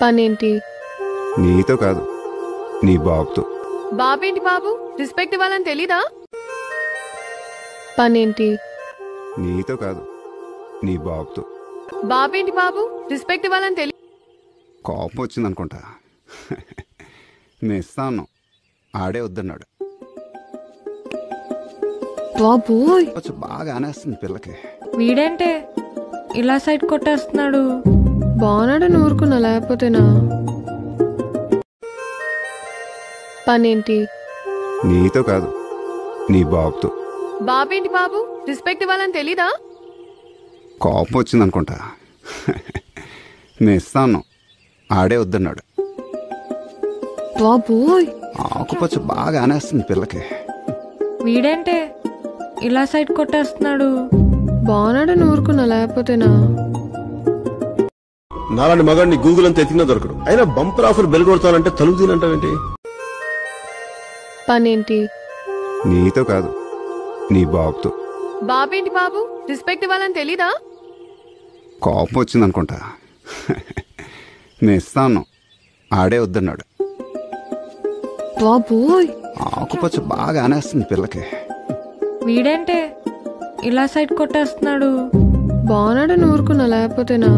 పనేంటి? నీతో కాదు, నీ బాబుతో. బాబేంటి బాబు? రెస్పెక్ట్ ఇవ్వాలని తెలీదా? పనేంటి? నీతో కాదు, నీ బాబుతో. బాబేంటి బాబు? రెస్పెక్ట్ ఇవ్వాలని తెలీదా? కోపం వచ్చిందనుకుంటా. నేను ఇస్తాను, ఆడే వద్దన్నాడు. బాబోయ్, కొంచెం బాగా అనేస్తుంది పిల్లకి. వీడేంటే ఇలా సైడ్ కొట్టేస్తున్నాడు? బాగున్నాడు నూరుకున్నా, లేకపోతేనా? పనేంటి? నీతో కాదు, నీ బాబుతో. బాబేంటి బాబు? రెస్పెక్ట్ ఇవ్వాలని తెలీదా? కోపం వచ్చిందనుకుంటా. నేను ఇస్తాను, ఆడే వద్దన్నాడు. బాబోయ్, ఆకుపచ్చ బాగా అనేస్తుంది పిల్లకి. వీడేంటే ఇలా సైడ్ కొట్టేస్తున్నాడు? బాగున్నాడు నూరుకున్నా, లేకపోతేనా? నాలాంటి మగాడిని గూగుల్ అంతా ఎతికినా దొరకడు. అయినా బంపర్ ఆఫర్ బెల్ కొడతానంటే తలుపు తినంటావేంటి? పనేంటి? నీతో కాదు, నీ బాబుతో. బాబేంటి బాబు? రెస్పెక్ట్ ఇవ్వాలని తెలీదా? కోపం వచ్చిందనుకుంటా. నేను ఇస్తాను, ఆడే వద్దన్నాడు. బాబోయ్, ఆకుపచ్చ బాగా అనేస్తుంది పిల్లకి. వీడేంటే ఇలా సైడ్ కొట్టేస్తున్నాడు? బాగున్నాడు నూరుకున్నా, లేకపోతేనా?